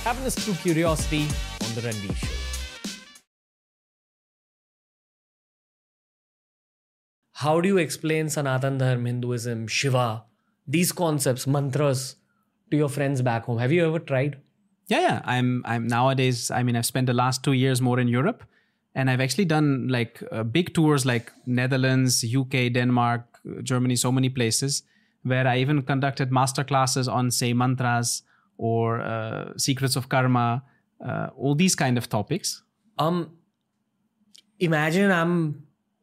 Happiness through curiosity on the Ranveer Show. How do you explain Sanatan Dharma, Hinduism, Shiva, these concepts, mantras to your friends back home? Have you ever tried? Yeah. I'm nowadays, I've spent the last 2 years more in Europe, and I've actually done like big tours like Netherlands, UK, Denmark, Germany, so many places where I even conducted master classes on, say, mantras or secrets of karma, all these kind of topics. Imagine I'm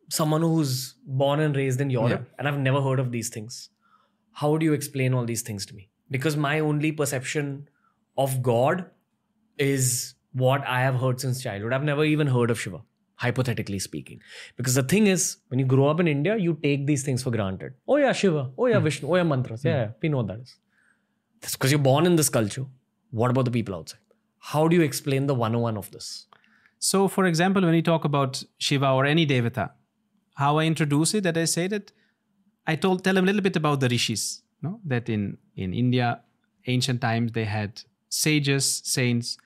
someone who's born and raised in Europe and I've never heard of these things. How do you explain all these things to me? Because my only perception of God is what I have heard since childhood. I've never even heard of Shiva, hypothetically speaking. Because the thing is, when you grow up in India, you take these things for granted. Oh yeah, Shiva. Oh yeah, Vishnu. Oh yeah, mantras. Yeah, we know what that is. That's because you're born in this culture. What about the people outside? How do you explain the 101 of this? So, for example, when you talk about Shiva or any Devata, how I introduce it, that I say that I tell them a little bit about the rishis. No? That in India, ancient times, they had sages, saints,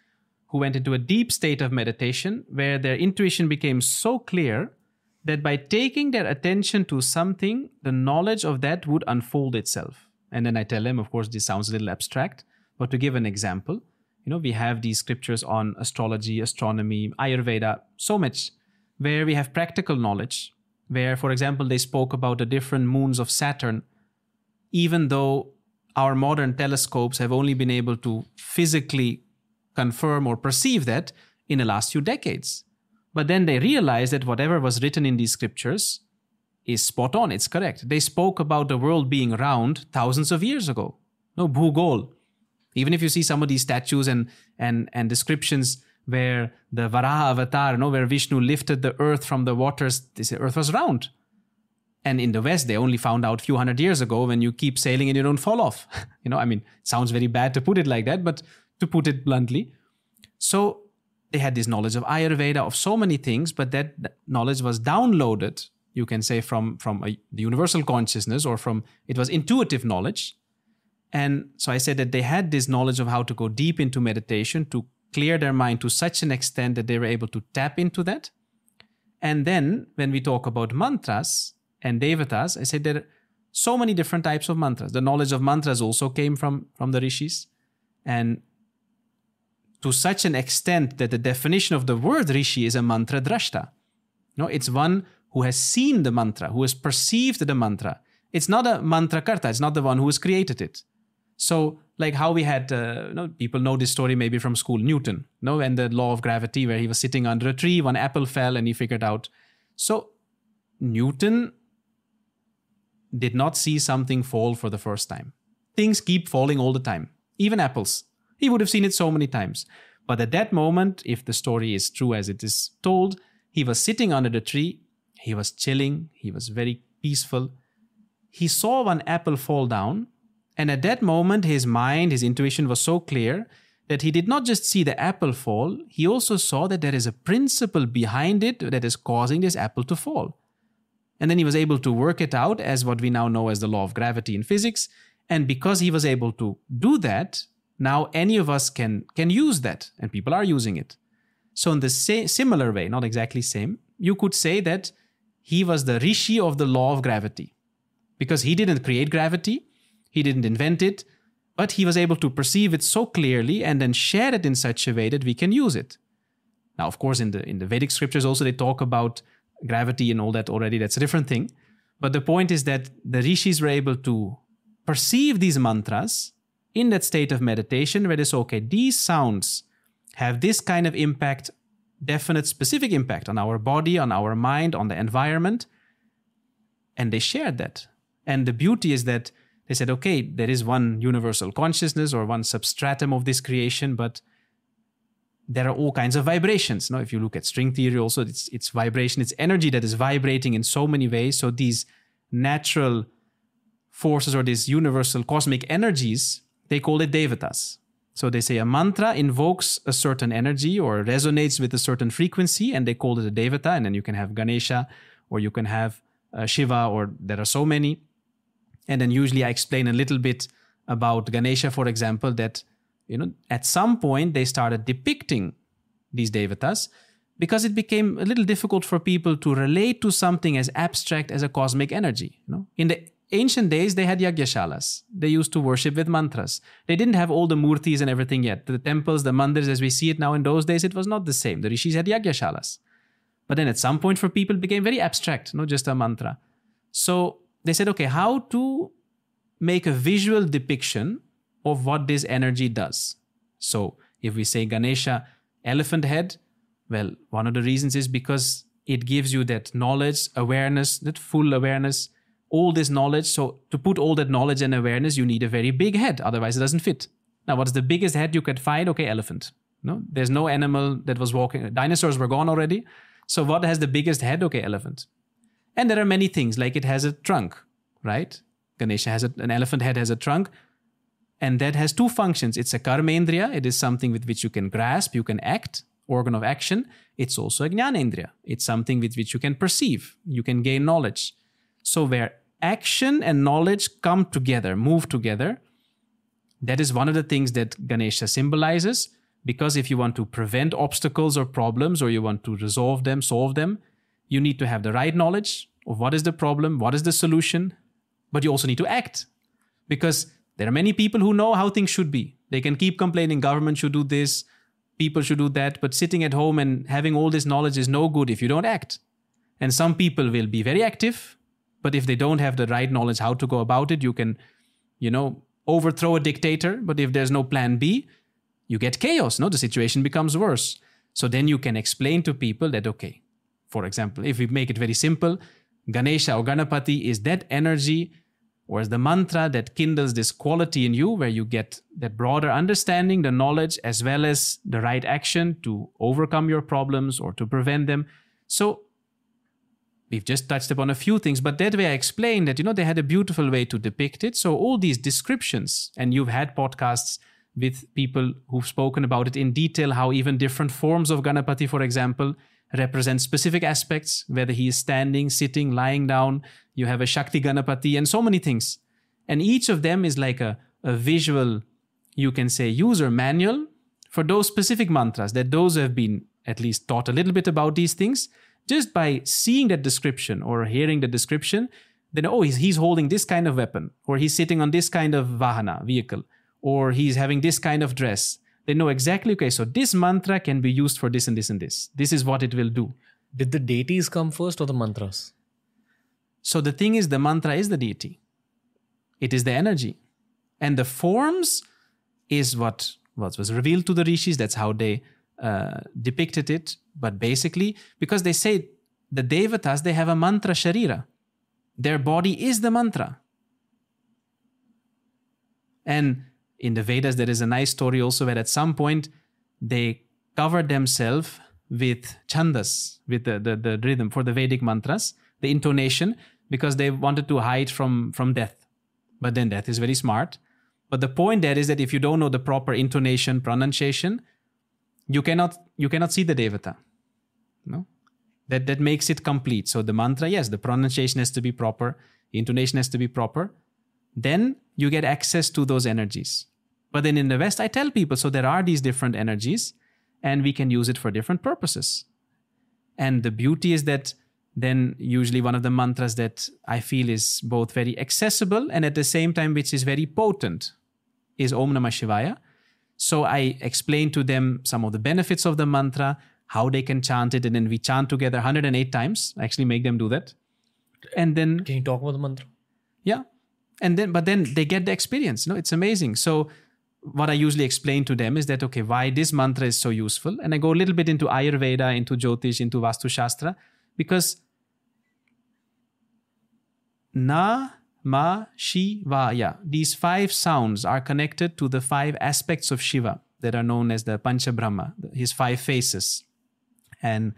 who went into a deep state of meditation where their intuition became so clear that by taking their attention to something, the knowledge of that would unfold itself. And then I tell them, of course, this sounds a little abstract, but to give an example, we have these scriptures on astrology, astronomy, Ayurveda, so much, where we have practical knowledge, where, for example, they spoke about the different moons of Saturn, even though our modern telescopes have only been able to physically confirm or perceive that in the last few decades. But then they realized that whatever was written in these scriptures is spot on, it's correct. They spoke about the world being round thousands of years ago. No, Bhugol. Even if you see some of these statues and descriptions where the Varaha avatar, where Vishnu lifted the earth from the waters, they say earth was round. And in the West, they only found out a few hundred years ago when you keep sailing and you don't fall off. It sounds very bad to put it like that, but to put it bluntly. So they had this knowledge of Ayurveda, of so many things, but that knowledge was downloaded, you can say, from the universal consciousness, or it was intuitive knowledge. And so I said that they had this knowledge of how to go deep into meditation, to clear their mind to such an extent that they were able to tap into that. And then when we talk about mantras and devatas, I said there are so many different types of mantras. The knowledge of mantras also came from the rishis. And to such an extent that the definition of the word rishi is a mantra drashta. It's one who has seen the mantra, who has perceived the mantra. It's not a mantra karta, it's not the one who has created it. So, like how we had, people know this story maybe from school, Newton, and the law of gravity, where he was sitting under a tree, one apple fell and he figured out. So, Newton did not see something fall for the first time. Things keep falling all the time, even apples. He would have seen it so many times. But at that moment, if the story is true as it is told, he was sitting under the tree, he was chilling, he was very peaceful. He saw one apple fall down, and at that moment, his mind, his intuition was so clear that he did not just see the apple fall, he also saw that there is a principle behind it that is causing this apple to fall. And then he was able to work it out as what we now know as the law of gravity in physics. And because he was able to do that, now any of us can use that, and people are using it. So in the similar way, not exactly same, you could say that he was the rishi of the law of gravity. Because he didn't create gravity, he didn't invent it, but he was able to perceive it so clearly and then share it in such a way that we can use it. Now, of course, in the Vedic scriptures also they talk about gravity and all that already, that's a different thing. But the point is that the rishis were able to perceive these mantras in that state of meditation where they say, okay, these sounds have this kind of impact, definite specific impact on our body, on our mind, on the environment. And they shared that. And the beauty is that they said, okay, there is one universal consciousness or one substratum of this creation, but there are all kinds of vibrations. If you look at string theory also, it's vibration, it's energy that is vibrating in so many ways. So these natural forces or these universal cosmic energies, they call it devatas. So they say a mantra invokes a certain energy or resonates with a certain frequency, and they call it a devata. And then you can have Ganesha, or you can have Shiva, or there are so many. And then usually I explain a little bit about Ganesha, for example, that at some point they started depicting these devatas because it became a little difficult for people to relate to something as abstract as a cosmic energy. In the ancient days, they had yagyashalas. They used to worship with mantras. They didn't have all the murtis and everything yet. The temples, the mandirs, as we see it now, in those days, it was not the same. The rishis had yagyashalas. But then at some point for people, it became very abstract, not just a mantra. So they said, okay, how to make a visual depiction of what this energy does. So if we say Ganesha, elephant head, well, one of the reasons is because it gives you that knowledge, awareness, that full awareness, all this knowledge. So to put all that knowledge and awareness, you need a very big head. Otherwise, it doesn't fit. Now, what's the biggest head you could find? Okay, elephant. There's no animal that was walking. Dinosaurs were gone already. So what has the biggest head? Okay, elephant. And there are many things, like it has a trunk, right? Ganesha has an elephant head has a trunk. And that has two functions. It's a karmendriya. It is something with which you can grasp, you can act, organ of action. It's also a jnanendriya. It's something with which you can perceive, you can gain knowledge. So where action and knowledge come together, move together, that is one of the things that Ganesha symbolizes. Because if you want to prevent obstacles or problems, or you want to resolve them, solve them, you need to have the right knowledge of what is the problem, what is the solution, but you also need to act. Because there are many people who know how things should be. They can keep complaining, government should do this, people should do that, but sitting at home and having all this knowledge is no good if you don't act. And some people will be very active, but if they don't have the right knowledge how to go about it, you can, overthrow a dictator, but if there's no plan B, you get chaos, the situation becomes worse. So then you can explain to people that, okay, for example, if we make it very simple, Ganesha or Ganapati is that energy or is the mantra that kindles this quality in you where you get that broader understanding, the knowledge, as well as the right action to overcome your problems or to prevent them. So we've just touched upon a few things, but that way I explained that, they had a beautiful way to depict it. So all these descriptions, and you've had podcasts with people who've spoken about it in detail, how even different forms of Ganapati, for example, represent specific aspects, whether he is standing, sitting, lying down. You have a Shakti Ganapati and so many things. And each of them is like a visual, you can say, user manual for those specific mantras, that those who have been at least taught a little bit about these things, just by seeing that description or hearing the description, then, he's holding this kind of weapon, or he's sitting on this kind of vahana, vehicle, or he's having this kind of dress. They know exactly, okay, so this mantra can be used for this and this and this. This is what it will do. Did the deities come first or the mantras? So the thing is, the mantra is the deity. It is the energy. And the forms is what was revealed to the rishis. That's how they depicted it. But basically, because they say the devatas, they have a mantra sharira. Their body is the mantra. And in the Vedas, there is a nice story also where at some point they covered themselves with chandas, with the rhythm for the Vedic mantras, the intonation, because they wanted to hide from death. But then death is very smart. But the point there is that if you don't know the proper intonation, pronunciation, you cannot see the devata. No? That makes it complete. So the mantra, yes, the pronunciation has to be proper, intonation has to be proper. Then you get access to those energies. But then in the West, I tell people, so there are these different energies and we can use it for different purposes. And the beauty is that then usually one of the mantras that I feel is both very accessible and at the same time which is very potent is Om Namah Shivay. So I explain to them some of the benefits of the mantra, how they can chant it, and then we chant together 108 times. I actually make them do that. And then... Can you talk about the mantra? Yeah. But then they get the experience. It's amazing. So what I usually explain to them is that, okay, why this mantra is so useful. And I go a little bit into Ayurveda, into Jyotish, into Vastu Shastra, because Namah Shivaya, these 5 sounds are connected to the 5 aspects of Shiva that are known as the Pancha Brahma, his 5 faces. And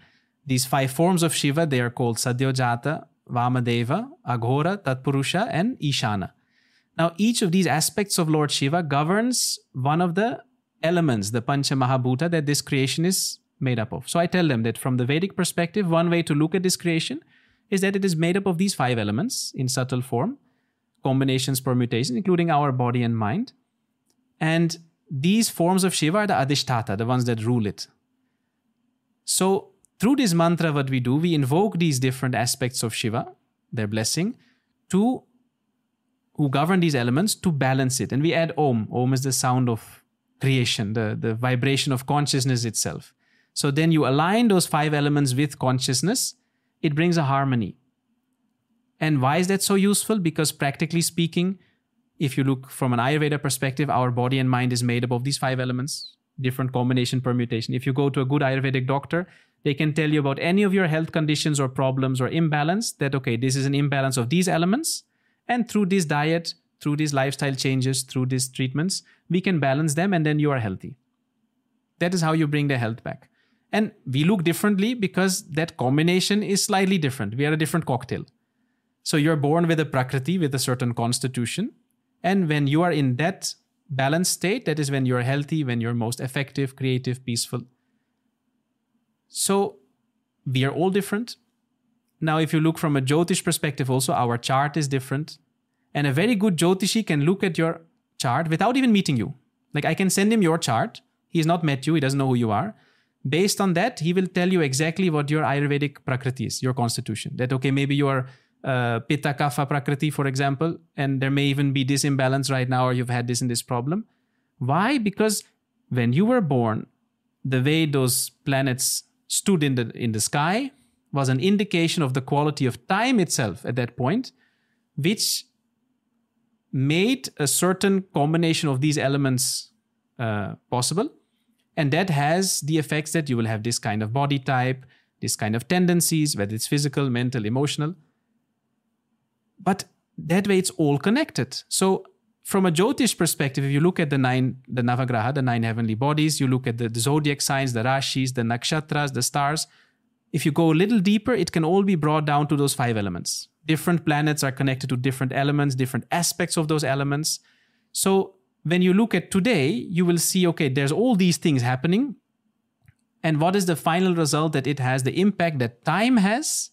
these 5 forms of Shiva, they are called Sadyojata, Vamadeva, Aghora, Tatpurusha, and Ishana. Now, each of these aspects of Lord Shiva governs one of the elements, the Pancha Mahabhuta, that this creation is made up of. So I tell them that from the Vedic perspective, one way to look at this creation is that it is made up of these 5 elements in subtle form, combinations, permutations, including our body and mind. And these forms of Shiva are the Adhishtata, the ones that rule it. So through this mantra, what we do, we invoke these different aspects of Shiva, their blessing, who govern these elements to balance it. And we add Om. Om is the sound of creation, the vibration of consciousness itself. So then you align those 5 elements with consciousness, it brings a harmony. And why is that so useful? Because practically speaking, if you look from an Ayurveda perspective, our body and mind is made up of these 5 elements, different combination, permutation. If you go to a good Ayurvedic doctor, they can tell you about any of your health conditions or problems or imbalance, that, okay, this is an imbalance of these elements. And through this diet, through these lifestyle changes, through these treatments, we can balance them and then you are healthy. That is how you bring the health back. And we look differently because that combination is slightly different. We are a different cocktail. So you're born with a Prakriti, with a certain constitution. And when you are in that balanced state, that is when you're healthy, when you're most effective, creative, peaceful. So we are all different. Now, if you look from a Jyotish perspective also, our chart is different. And a very good Jyotishi can look at your chart without even meeting you. Like, I can send him your chart. He's not met you. He doesn't know who you are. Based on that, he will tell you exactly what your Ayurvedic Prakriti is, your constitution. That, okay, maybe you are Pitta Kapha Prakriti, for example, and there may even be this imbalance right now, or you've had this and this problem. Why? Because when you were born, the way those planets stood in the sky was an indication of the quality of time itself at that point, which made a certain combination of these elements possible. And that has the effects that you will have this kind of body type, this kind of tendencies, whether it's physical, mental, emotional. But that way it's all connected. So from a Jyotish perspective, if you look at the Navagraha, the 9 heavenly bodies, you look at the zodiac signs, the Rashis, the Nakshatras, the stars. If you go a little deeper, it can all be brought down to those 5 elements. Different planets are connected to different elements, different aspects of those elements. So when you look at today, you will see, okay, there's all these things happening. And what is the final result? That it has the impact that time has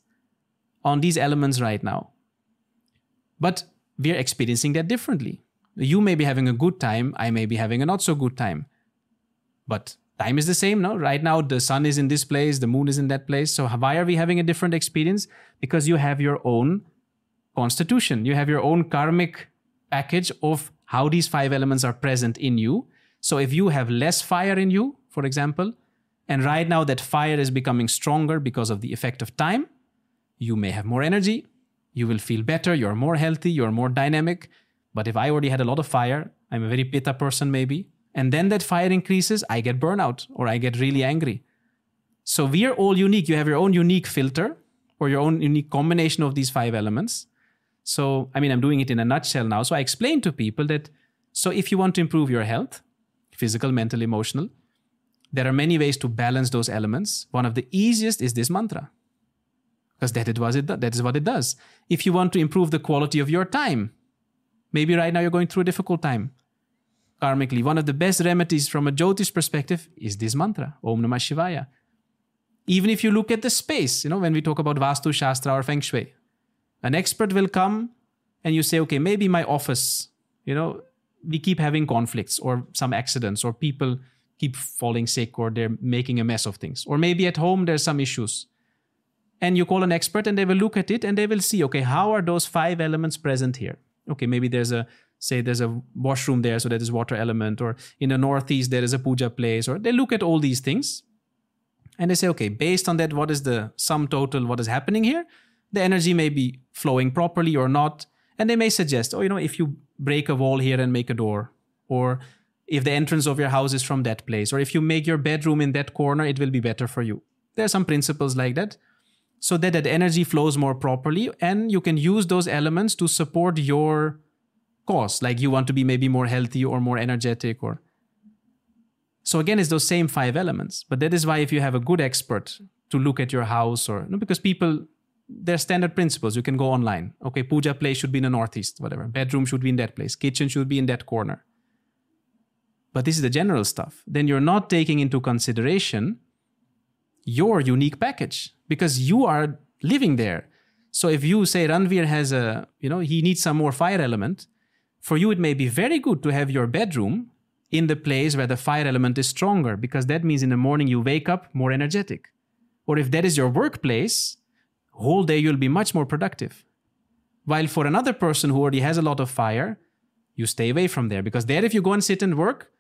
on these elements right now. But we are experiencing that differently. You may be having a good time. I may be having a not so good time. But time is the same, no? Right now, the sun is in this place, the moon is in that place. So why are we having a different experience? Because you have your own constitution. You have your own karmic package of how these 5 elements are present in you. So if you have less fire in you, for example, and right now that fire is becoming stronger because of the effect of time, you may have more energy, you will feel better, you're more healthy, you're more dynamic. But if I already had a lot of fire, I'm a very pitta person maybe, and then that fire increases, I get burnout or I get really angry. So we are all unique. You have your own unique filter or your own unique combination of these 5 elements. So, I mean, I'm doing it in a nutshell now. So I explain to people that, so if you want to improve your health, physical, mental, emotional, there are many ways to balance those elements. One of the easiest is this mantra, because that is what it does. If you want to improve the quality of your time, maybe right now you're going through a difficult time, karmically, one of the best remedies from a Jyotish perspective is this mantra, Om Namah Shivaya. Even if you look at the space, when we talk about Vastu Shastra or Feng Shui, an expert will come and you say, okay, maybe my office, we keep having conflicts or some accidents or people keep falling sick or they're making a mess of things. Or maybe at home there's some issues. And you call an expert and they will look at it and they will see, okay, how are those 5 elements present here? Okay, maybe there's a washroom there, so that is water element, or in the northeast there is a puja place, or they look at all these things and they say, okay, based on that, what is the sum total, what is happening here? The energy may be flowing properly or not. And they may suggest, if you break a wall here and make a door, or if the entrance of your house is from that place, or if you make your bedroom in that corner, it will be better for you. There are some principles like that, so that energy flows more properly and you can use those elements to support your cause. Like you want to be maybe more healthy or more energetic, or so again, it's those same 5 elements. But that is why if you have a good expert to look at your house, or because people, there are standard principles. You can go online. Okay, puja place should be in the northeast, whatever. Bedroom should be in that place. Kitchen should be in that corner. But this is the general stuff. Then you're not taking into consideration your unique package, because you are living there. So if you say Ranveer has he needs some more fire element, for you it may be very good to have your bedroom in the place where the fire element is stronger, because that means in the morning you wake up more energetic. Or if that is your workplace, whole day you'll be much more productive. While for another person who already has a lot of fire, you stay away from there, because there if you go and sit and work,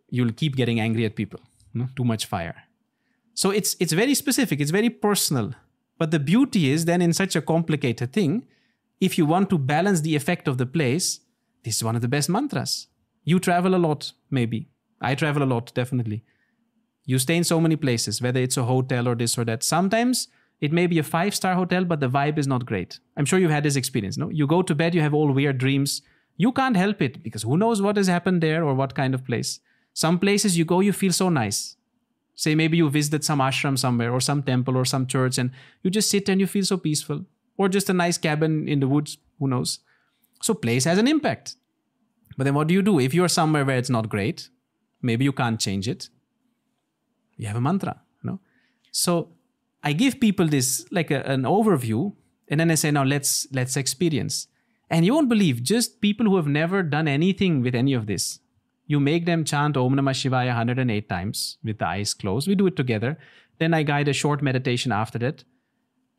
you'll keep getting angry at people. Too much fire. So it's very specific, it's very personal. But the beauty is then in such a complicated thing, if you want to balance the effect of the place, this is one of the best mantras. You travel a lot, maybe. I travel a lot, definitely. You stay in so many places, whether it's a hotel or this or that. Sometimes it may be a 5-star hotel, but the vibe is not great. I'm sure you've had this experience, no? You go to bed, you have all weird dreams. You can't help it, because who knows what has happened there or what kind of place. Some places you go, you feel so nice. Say maybe you visited some ashram somewhere or some temple or some church, and you just sit and you feel so peaceful. Or just a nice cabin in the woods, who knows. So place has an impact. But then what do you do? If you're somewhere where it's not great, maybe you can't change it. You have a mantra, no? So I give people this like an overview, and then I say, now let's experience. And you won't believe, just people who have never done anything with any of this, you make them chant Om Namah Shivay 108 times with the eyes closed. We do it together. Then I guide a short meditation after that.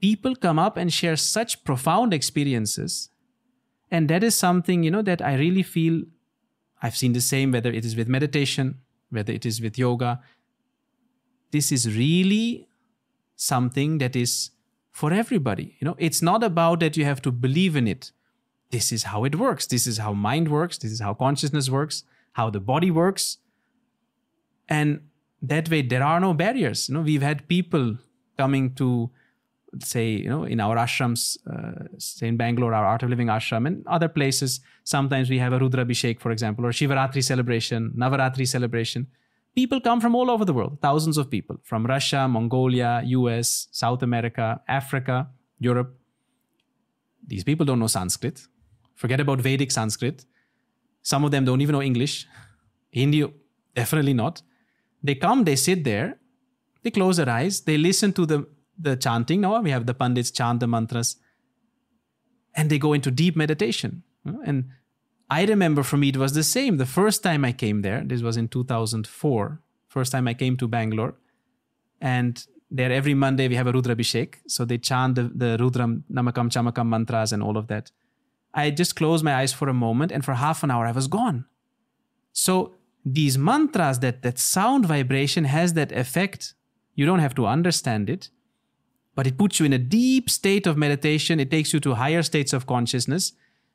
People come up and share such profound experiences. And that is something, that I really feel I've seen the same, whether it is with meditation, whether it is with yoga. This is really something that is for everybody. It's not about that you have to believe in it. This is how it works. This is how mind works. This is how consciousness works, how the body works. And that way, there are no barriers. We've had people coming to, say, in our ashrams, say in Bangalore, our Art of Living ashram, and other places, sometimes we have a Rudrabhishek, for example, or Shivaratri celebration, Navaratri celebration. People come from all over the world, thousands of people, from Russia, Mongolia, US, South America, Africa, Europe. These people don't know Sanskrit. Forget about Vedic Sanskrit. Some of them don't even know English. Hindi, definitely not. They come, they sit there, they close their eyes, they listen to the chanting. Now we have the Pandits chant the mantras, and they go into deep meditation. And I remember for me, it was the same. The first time I came there, this was in 2004, first time I came to Bangalore, and there every Monday we have a Rudrabhishek. So they chant the Rudram, Namakam, Chamakam mantras and all of that. I just closed my eyes for a moment, and for half an hour I was gone. So these mantras, that sound vibration has that effect. You don't have to understand it, but it puts you in a deep state of meditation. It takes you to higher states of consciousness,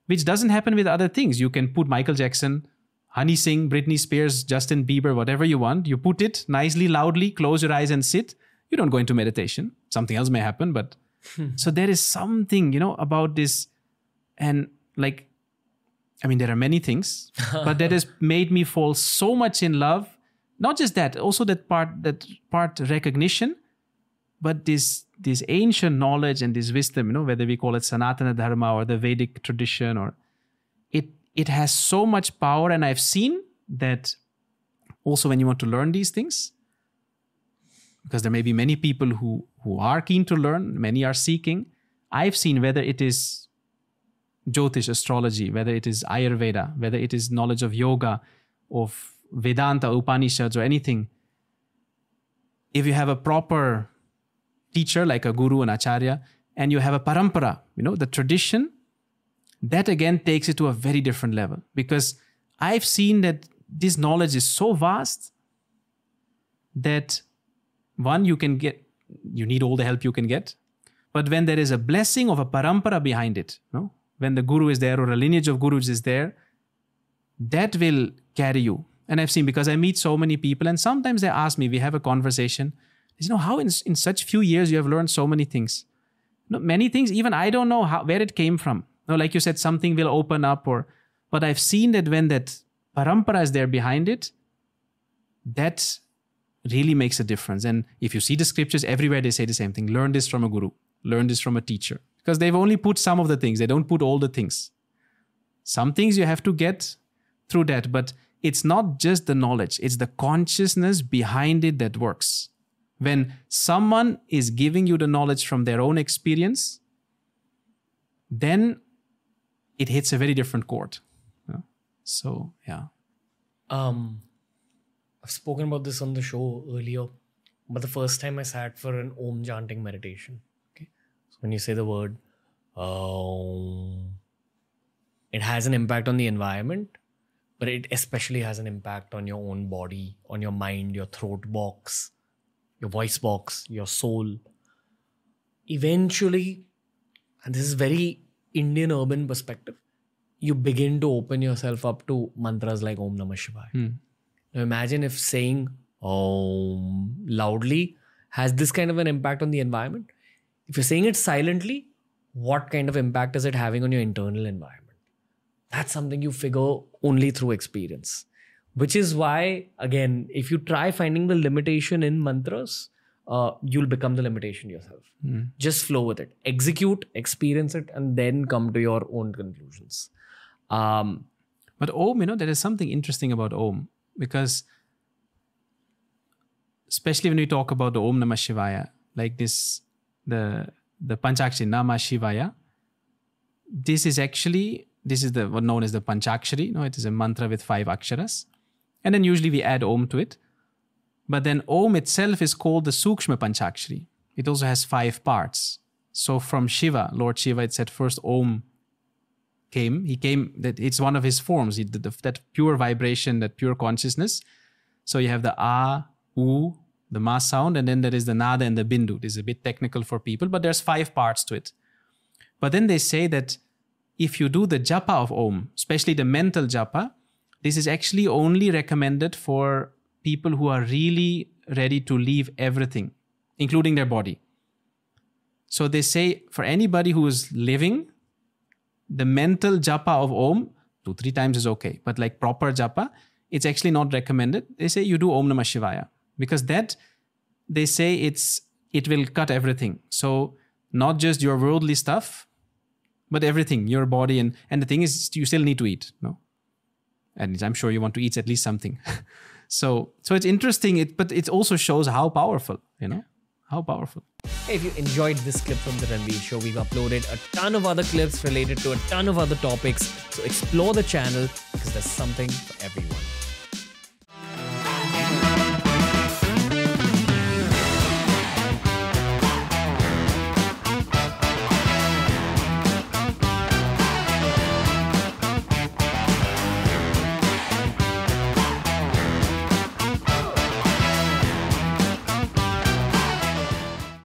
which doesn't happen with other things. You can put Michael Jackson, Honey Singh, Britney Spears, Justin Bieber, whatever you want. You put it nicely, loudly, close your eyes and sit. You don't go into meditation. Something else may happen, but so there is something, about this. And there are many things, but that has made me fall so much in love. Not just that, also that part recognition, but this ancient knowledge and this wisdom, whether we call it Sanatan Dharma or the Vedic tradition, or it has so much power. And I've seen that also when you want to learn these things, because there may be many people who are keen to learn, many are seeking. I've seen whether it is Jyotish, astrology, whether it is Ayurveda, whether it is knowledge of yoga, of Vedanta, Upanishads, or anything. If you have a proper teacher like a guru, an acharya, and you have a parampara, the tradition, that again takes it to a very different level. Because I've seen that this knowledge is so vast that one, you need all the help you can get. But when there is a blessing of a parampara behind it, when the guru is there or a lineage of gurus is there, that will carry you. And I've seen, because I meet so many people, and sometimes they ask me, we have a conversation, how in such few years you have learned so many things. Many things, even I don't know where it came from. Like you said, something will open up, but I've seen that when that parampara is there behind it, that really makes a difference. And if you see the scriptures, everywhere they say the same thing. Learn this from a guru. Learn this from a teacher. Because they've only put some of the things. They don't put all the things. Some things you have to get through that. But it's not just the knowledge. It's the consciousness behind it that works. When someone is giving you the knowledge from their own experience, then it hits a very different chord. So, yeah. I've spoken about this on the show earlier, but the first time I sat for an Om chanting meditation. Okay, so when you say the word Om, it has an impact on the environment, but it especially has an impact on your own body, on your mind, your throat box, your voice box, your soul. Eventually, and this is very Indian urban perspective, you begin to open yourself up to mantras like Om Namah Shivay. Now imagine if saying Om loudly has this kind of an impact on the environment. If you're saying it silently, what kind of impact is it having on your internal environment? That's something you figure only through experience. Which is why, again, if you try finding the limitation in mantras, you'll become the limitation yourself. Just flow with it. Execute, experience it, and then come to your own conclusions. But Om, there is something interesting about Om, because especially when we talk about the Om Namah Shivaya, like this, the Panchakshari Namah Shivaya, this is what known as the Panchakshari. It is a mantra with 5 aksharas. And then usually we add Om to it. But then Om itself is called the Sukshma Panchakshari. It also has 5 parts. So from Shiva, Lord Shiva, it said first Om came. He came, that it's one of his forms, that pure vibration, that pure consciousness. So you have the A, U, the Ma sound, and then there is the Nada and the Bindu. This is a bit technical for people, but there's 5 parts to it. But then they say that if you do the japa of Om, especially the mental japa, this is actually only recommended for people who are really ready to leave everything, including their body. So they say for anybody who is living, the mental japa of Om, 2-3 times is okay. But like proper japa, it's actually not recommended. They say you do Om Namah Shivaya. Because that, they say it will cut everything. So not just your worldly stuff, but everything, your body. And the thing is, you still need to eat, no? And I'm sure you want to eat at least something. So it's interesting, but it also shows how powerful, how powerful. Hey, if you enjoyed this clip from the Ranveer Show, we've uploaded a ton of other clips related to a ton of other topics. So explore the channel because there's something for everyone.